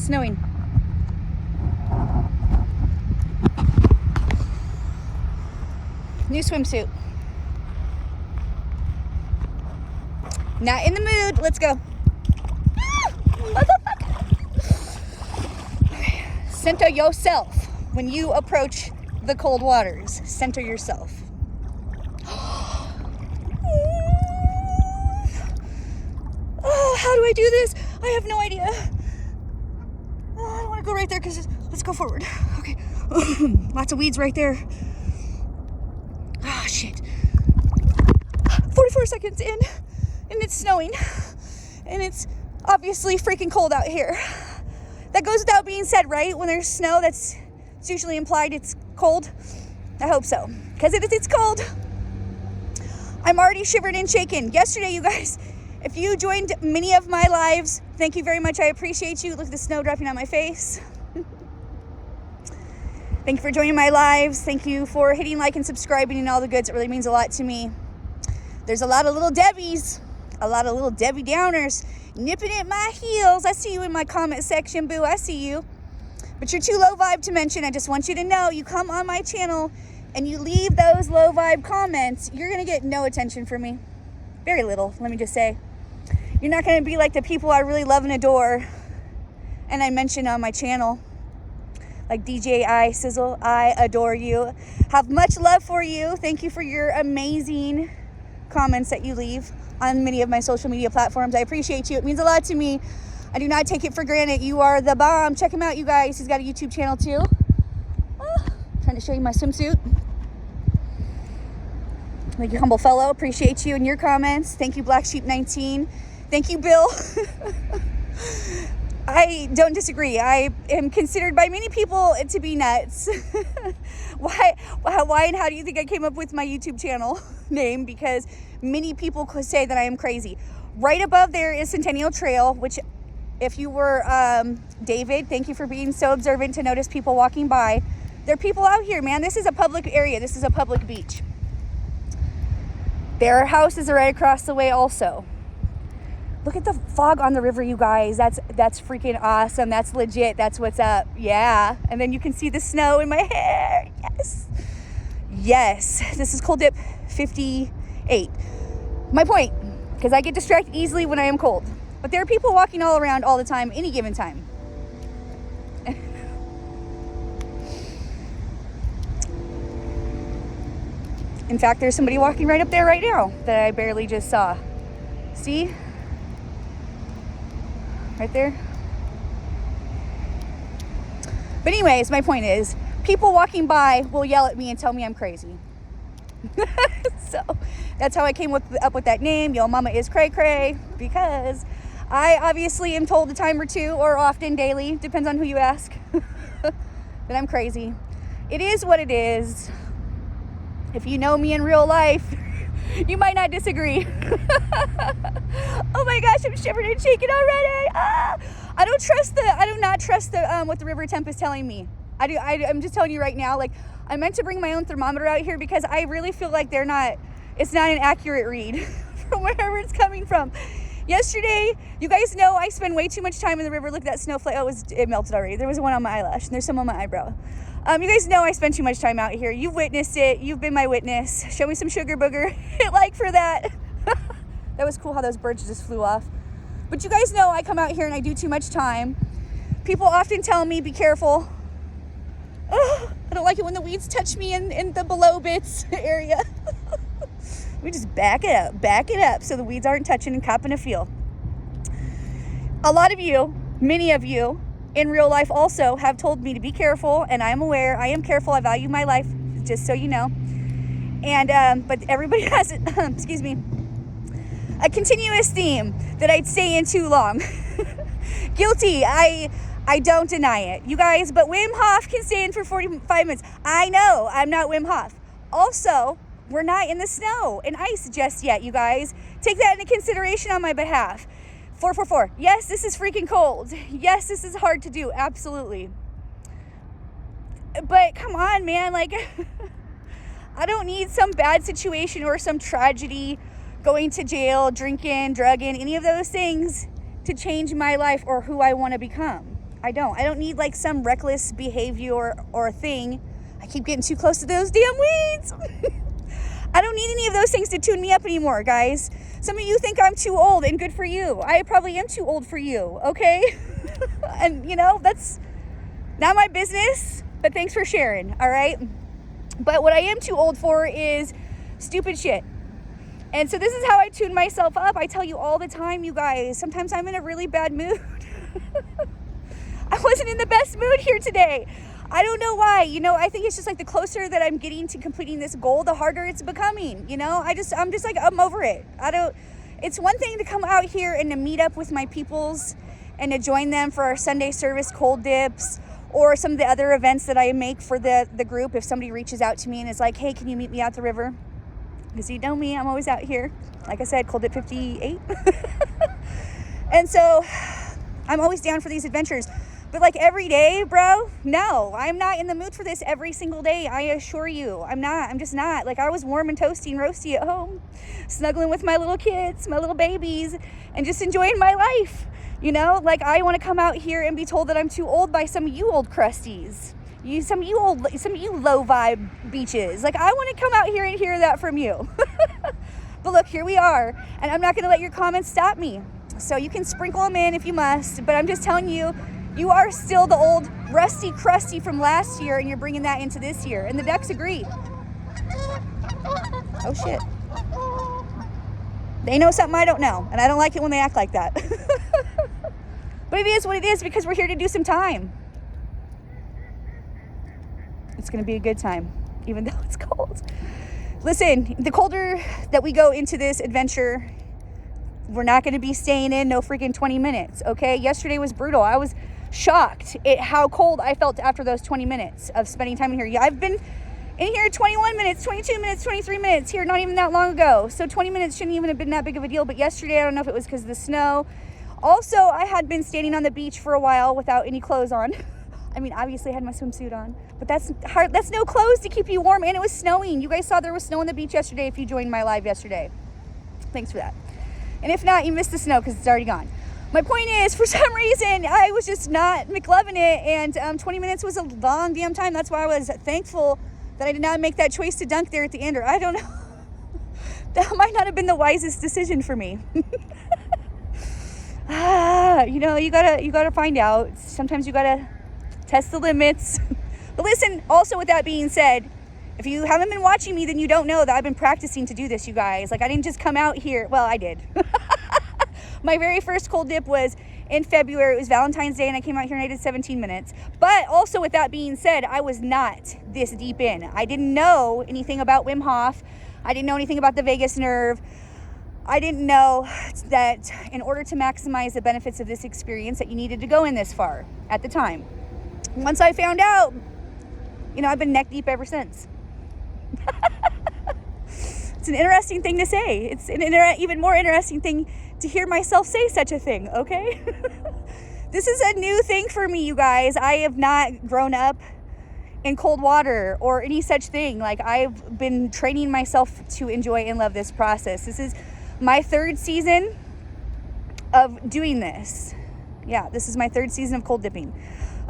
snowing. New swimsuit. Not in the mood. Let's go. Okay. Center yourself when you approach the cold waters. Center yourself. Oh, how do I do this? I have no idea. Oh, I don't want to go right there because let's go forward. Okay. Lots of weeds right there. Oh, shit. 44 seconds in, and it's snowing, and it's obviously freaking cold out here. That goes without being said, right? When there's snow, it's usually implied it's cold. I hope so, because it's cold. I'm already shivering and shaking. Yesterday, you guys, if you joined many of my lives, thank you very much. I appreciate you. Look at the snow dropping on my face. Thank you for joining my lives. Thank you for hitting like and subscribing and all the goods. It really means a lot to me. There's a lot of little Debbies, a lot of little Debbie Downers nipping at my heels. I see you in my comment section, boo. I see you. But you're too low vibe to mention. I just want you to know, you come on my channel and you leave those low vibe comments, you're going to get no attention from me. Very little, let me just say. You're not going to be like the people I really love and adore and I mention on my channel. Like DJ I Sizzle, I adore you. Have much love for you. Thank you for your amazing comments that you leave on many of my social media platforms. I appreciate you. It means a lot to me. I do not take it for granted. You are the bomb. Check him out, you guys. He's got a YouTube channel too. Trying to show you my swimsuit. Thank you, humble fellow. Appreciate you and your comments. Thank you, Black Sheep 19. Thank you, Bill. I don't disagree. I am considered by many people to be nuts. Why and how do you think I came up with my YouTube channel name? Because many people could say that I am crazy. Right above there is Centennial Trail, which if you were David, thank you for being so observant to notice people walking by. There are people out here, man. This is a public area. This is a public beach. Their houses are right across the way also. Look at the fog on the river, you guys. That's freaking awesome. That's legit. That's what's up. Yeah. And then you can see the snow in my hair. Yes. Yes. This is Cold Dip 58. My point, because I get distracted easily when I am cold. But there are people walking all around all the time, any given time. In fact, there's somebody walking right up there right now that I barely just saw. See? Right there. But anyways, my point is, people walking by will yell at me and tell me I'm crazy. So that's how I came up with that name. Yo mama is cray cray, because I obviously am told a time or two, or often daily, depends on who you ask, that I'm crazy. It is what it is. If you know me in real life, you might not disagree. Oh my gosh, I'm shivering and shaking already. I do not trust what the river temp is telling me. I'm just telling you right now, like, I meant to bring my own thermometer out here because I really feel like it's not an accurate read from wherever it's coming from. Yesterday, you guys know I spend way too much time in the river. Look at that snowflake. Oh, it melted already. There was one on my eyelash and there's some on my eyebrow. You guys know I spend too much time out here. You've witnessed it. You've been my witness. Show me some sugar booger. Hit like for that. That was cool how those birds just flew off. But you guys know I come out here and I do too much time. People often tell me, be careful. Oh, I don't like it when the weeds touch me in the below bits area. We just back it up so the weeds aren't touching and copping a feel. A lot of you, many of you, in real life also have told me to be careful, and I am aware. I am careful. I value my life, just so you know. And but everybody has excuse me, a continuous theme that I'd stay in too long. Guilty. I don't deny it, you guys. But Wim Hof can stay in for 45 minutes. I know I'm not Wim Hof. Also, we're not in the snow and ice just yet, you guys. Take that into consideration on my behalf. 444. Yes, this is freaking cold. Yes, this is hard to do. Absolutely. But come on, man. Like, I don't need some bad situation or some tragedy, going to jail, drinking, drugging, any of those things to change my life or who I want to become. I don't need like some reckless behavior or thing. I keep getting too close to those damn weeds. I don't need any of those things to tune me up anymore, guys. Some of you think I'm too old, and good for you. I probably am too old for you, okay? And you know, that's not my business, but thanks for sharing, all right? But what I am too old for is stupid shit. And so this is how I tune myself up. I tell you all the time, you guys, sometimes I'm in a really bad mood. I wasn't in the best mood here today. I don't know why. You know, I think it's just like the closer that I'm getting to completing this goal, the harder it's becoming. You know, I'm just like, I'm over it. It's one thing to come out here and to meet up with my peoples and to join them for our Sunday service cold dips or some of the other events that I make for the group. If somebody reaches out to me and is like, hey, can you meet me at the river? Because you know me, I'm always out here. Like I said, cold dip 58. And so I'm always down for these adventures. But like every day, bro, no, I'm not in the mood for this every single day. I assure you, I'm just not. Like I was warm and toasty and roasty at home, snuggling with my little kids, my little babies, and just enjoying my life. You know, like I want to come out here and be told that I'm too old by some of you old crusties. Some of you low vibe beaches. Like I want to come out here and hear that from you. But look, here we are, and I'm not going to let your comments stop me. So you can sprinkle them in if you must, but I'm just telling you, you are still the old rusty crusty from last year, and you're bringing that into this year. And the ducks agree. Oh, shit. They know something I don't know, and I don't like it when they act like that. But it is what it is because we're here to do some time. It's going to be a good time, even though it's cold. Listen, the colder that we go into this adventure, we're not going to be staying in no freaking 20 minutes, okay? Yesterday was brutal. I was shocked at how cold I felt after those 20 minutes of spending time in here. Yeah, I've been in here 21 minutes, 22 minutes, 23 minutes here not even that long ago. So 20 minutes shouldn't even have been that big of a deal. But yesterday, I don't know if it was because of the snow. Also, I had been standing on the beach for a while without any clothes on. I mean, obviously I had my swimsuit on, but that's hard. That's no clothes to keep you warm. And it was snowing. You guys saw there was snow on the beach yesterday if you joined my live yesterday. Thanks for that. And if not, you missed the snow because it's already gone. My point is, for some reason, I was just not McLovin' it, and 20 minutes was a long damn time. That's why I was thankful that I did not make that choice to dunk there at the end, or I don't know. That might not have been the wisest decision for me. You know, you gotta find out. Sometimes you gotta test the limits. But listen, also with that being said, if you haven't been watching me, then you don't know that I've been practicing to do this, you guys. Like, I didn't just come out here. Well, I did. My very first cold dip was in February. It was Valentine's Day, and I came out here and I did 17 minutes. But also with that being said, I was not this deep in. I didn't know anything about Wim Hof. I didn't know anything about the vagus nerve. I didn't know that in order to maximize the benefits of this experience that you needed to go in this far at the time. Once I found out, you know, I've been neck deep ever since. It's an interesting thing to say. It's an even more interesting thing to hear myself say such a thing, okay? This is a new thing for me, you guys. I have not grown up in cold water or any such thing. Like, I've been training myself to enjoy and love this process. This is my third season of doing this. Yeah, this is my third season of cold dipping.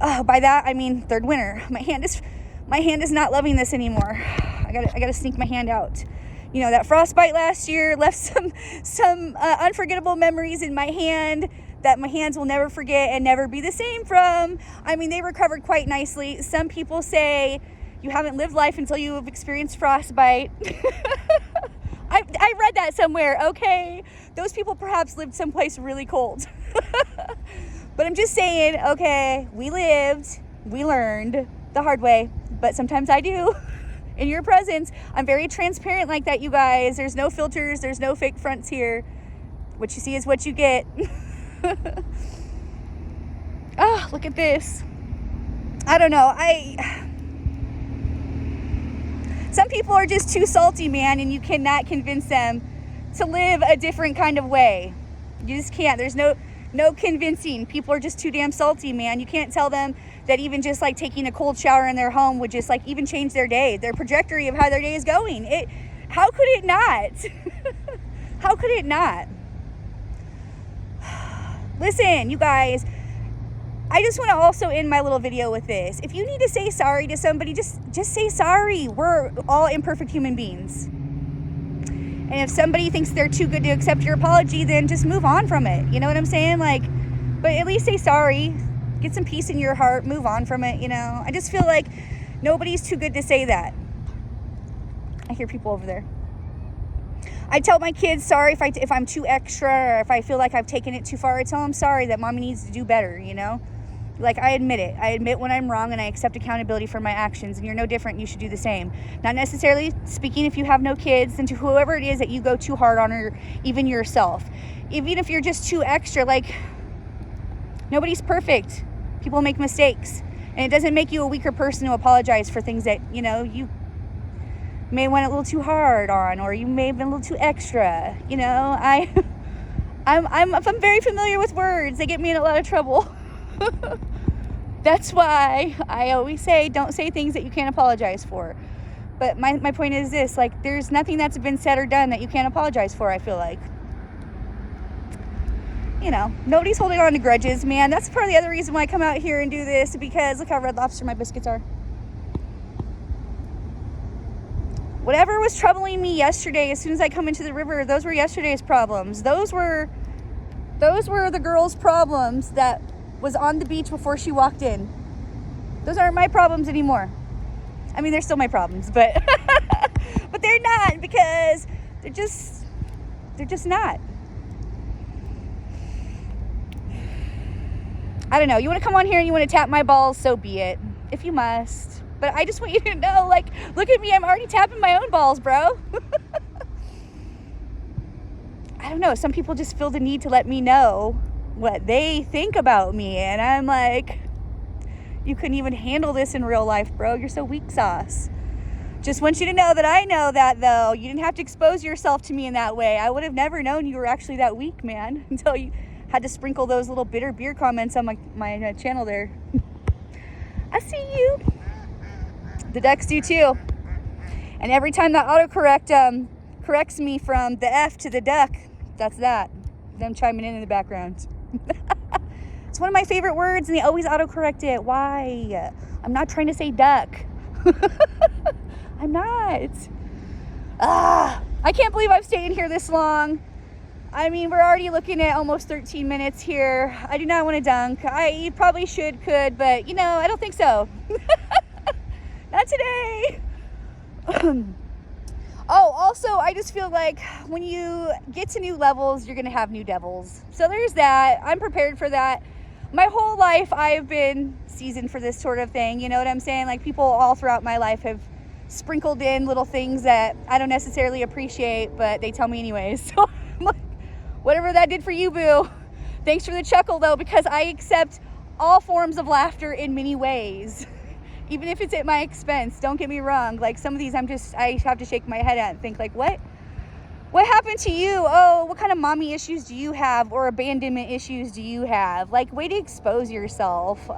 By that, I mean third winter. My hand is not loving this anymore. I gotta sneak my hand out. You know, that frostbite last year left some unforgettable memories in my hand that my hands will never forget and never be the same from. I mean, they recovered quite nicely. Some people say you haven't lived life until you have experienced frostbite. I read that somewhere, okay? Those people perhaps lived someplace really cold. But I'm just saying, okay, we lived, we learned the hard way, but sometimes I do. In your presence, I'm very transparent like that, you guys. There's no filters, there's no fake fronts here. What you see is what you get. Oh, look at this. I don't know. Some people are just too salty, man, and you cannot convince them to live a different kind of way. You just can't. There's no convincing. People are just too damn salty, man. You can't tell them that even just like taking a cold shower in their home would just like even change their day, their trajectory of how their day is going. How could it not? How could it not? Listen, you guys, I just want to also end my little video with this. If you need to say sorry to somebody, just say sorry. We're all imperfect human beings. And if somebody thinks they're too good to accept your apology, then just move on from it. You know what I'm saying? Like, but at least say sorry. Get some peace in your heart. Move on from it, you know? I just feel like nobody's too good to say that. I hear people over there. I tell my kids sorry if I'm too extra, or if I feel like I've taken it too far. I tell them sorry, that mommy needs to do better, you know? Like, I admit it. I admit when I'm wrong, and I accept accountability for my actions, and you're no different. You should do the same. Not necessarily speaking if you have no kids, and to whoever it is that you go too hard on, or even yourself. Even if you're just too extra, like, nobody's perfect. People make mistakes. And it doesn't make you a weaker person to apologize for things that, you know, you may went a little too hard on, or you may have been a little too extra. You know, I'm very familiar with words. They get me in a lot of trouble. That's why I always say, don't say things that you can't apologize for. But my point is this, like, there's nothing that's been said or done that you can't apologize for, I feel like. You know, nobody's holding on to grudges, man. That's part of the other reason why I come out here and do this, because look how Red Lobster my biscuits are. Whatever was troubling me yesterday, as soon as I come into the river, those were yesterday's problems. Those were the girl's problems that was on the beach before she walked in. Those aren't my problems anymore. I mean, they're still my problems, but but they're not, because they're just not. I don't know. You want to come on here and you want to tap my balls, so be it, if you must. But I just want you to know, like, look at me. I'm already tapping my own balls, bro. I don't know. Some people just feel the need to let me know what they think about me. And I'm like, you couldn't even handle this in real life, bro. You're so weak sauce. Just want you to know that I know that, though. You didn't have to expose yourself to me in that way. I would have never known you were actually that weak, man, until you had to sprinkle those little bitter beer comments on my channel there. I see you. The ducks do too. And every time that autocorrect corrects me from the F to the duck, that's that. Them chiming in the background. It's one of my favorite words, and they always autocorrect it. Why? I'm not trying to say duck. I'm not. I can't believe I've stayed in here this long. I mean, we're already looking at almost 13 minutes here. I do not want to dunk. I probably could, but, you know, I don't think so. Not today. Oh, also, I just feel like when you get to new levels, you're going to have new devils. So there's that. I'm prepared for that. My whole life, I've been seasoned for this sort of thing. You know what I'm saying? Like, people all throughout my life have sprinkled in little things that I don't necessarily appreciate, but they tell me anyways. So I'm like, whatever that did for you, boo. Thanks for the chuckle, though, because I accept all forms of laughter in many ways. Even if it's at my expense. Don't get me wrong. Like, some of these I have to shake my head at and think, like, what happened to you? Oh, what kind of mommy issues do you have, or abandonment issues do you have? Like, way to expose yourself.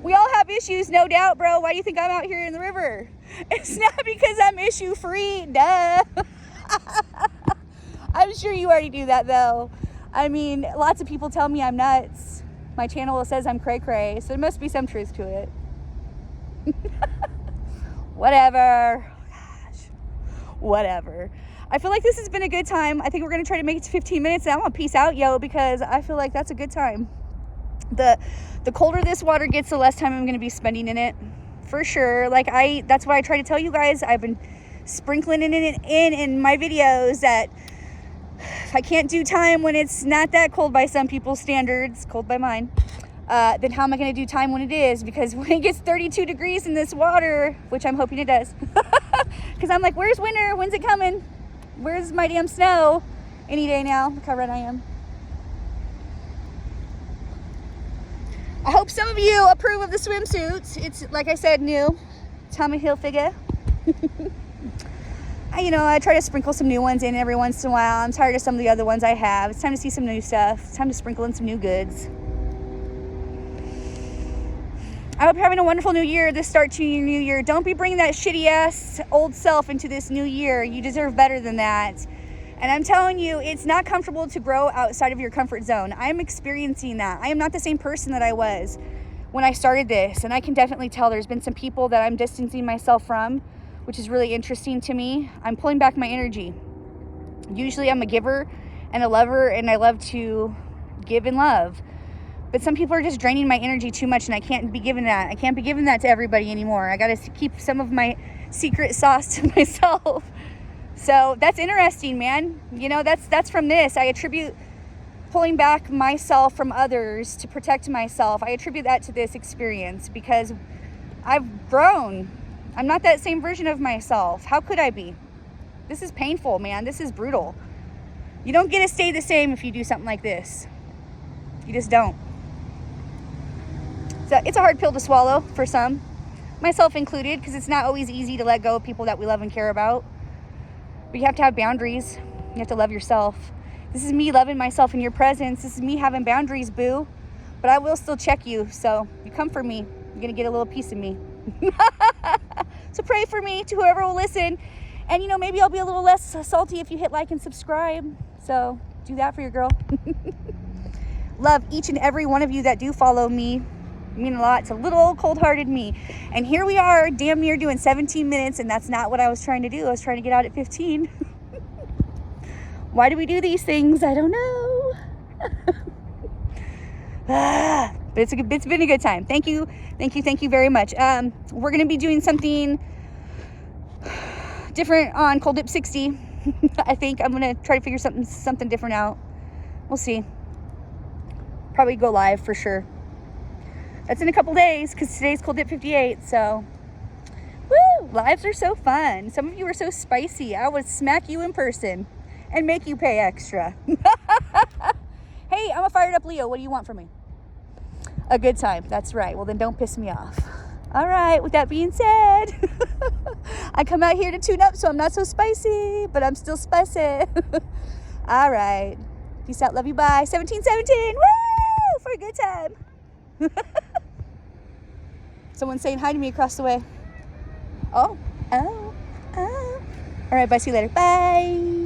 We all have issues, no doubt, bro. Why do you think I'm out here in the river? It's not because I'm issue free. Duh. I'm sure you already do that, though. I mean, lots of people tell me I'm nuts. My channel says I'm cray-cray, so there must be some truth to it. Whatever. Gosh. Whatever. I feel like this has been a good time. I think we're going to try to make it to 15 minutes, and I want to peace out, yo, because I feel like that's a good time. The colder this water gets, the less time I'm going to be spending in it. For sure. Like, that's what I try to tell you guys. I've been sprinkling it in my videos that if I can't do time when it's not that cold by some people's standards, cold by mine, then how am I going to do time when it is? Because when it gets 32 degrees in this water, which I'm hoping it does, because I'm like, where's winter? When's it coming? Where's my damn snow? Any day now. Look how red I am. I hope some of you approve of the swimsuits. It's, like I said, new. Tommy Hilfiger. I try to sprinkle some new ones in every once in a while. I'm tired of some of the other ones I have. It's time to see some new stuff. It's time to sprinkle in some new goods. I hope you're having a wonderful new year, this start to your new year. Don't be bringing that shitty ass old self into this new year. You deserve better than that. And I'm telling you, it's not comfortable to grow outside of your comfort zone. I'm experiencing that. I am not the same person that I was when I started this. And I can definitely tell there's been some people that I'm distancing myself from, which is really interesting to me. I'm pulling back my energy. Usually I'm a giver and a lover, and I love to give and love. But some people are just draining my energy too much, and I can't be giving that. I can't be giving that to everybody anymore. I got to keep some of my secret sauce to myself. So that's interesting, man. You know, that's from this. I attribute pulling back myself from others to protect myself. I attribute that to this experience because I've grown. I'm not that same version of myself. How could I be? This is painful, man. This is brutal. You don't get to stay the same if you do something like this. You just don't. So it's a hard pill to swallow for some, myself included, because it's not always easy to let go of people that we love and care about. But you have to have boundaries. You have to love yourself. This is me loving myself in your presence. This is me having boundaries, boo. But I will still check you. So you come for me. You're going to get a little piece of me. So pray for me to whoever will listen. And, you know, maybe I'll be a little less salty if you hit like and subscribe. So do that for your girl. Love each and every one of you that do follow me. I mean a lot. It's a little old cold-hearted me. And here we are, damn near doing 17 minutes, and that's not what I was trying to do. I was trying to get out at 15. Why do we do these things? I don't know. But it's been a good time. Thank you very much. We're going to be doing something different on Cold Dip 60. I think I'm going to try to figure something different out. We'll see. Probably go live for sure. That's in a couple days because today's Cold Dip 58. So, woo! Lives are so fun. Some of you are so spicy. I would smack you in person and make you pay extra. Hey, I'm a fired up Leo. What do you want from me? A good time. That's right. Well, then don't piss me off. All right. With that being said, I come out here to tune up so I'm not so spicy, but I'm still spicy. All right. Peace out. Love you. Bye. 1717. Woo! For a good time. Someone's saying hi to me across the way. Oh. All right. Bye. See you later. Bye.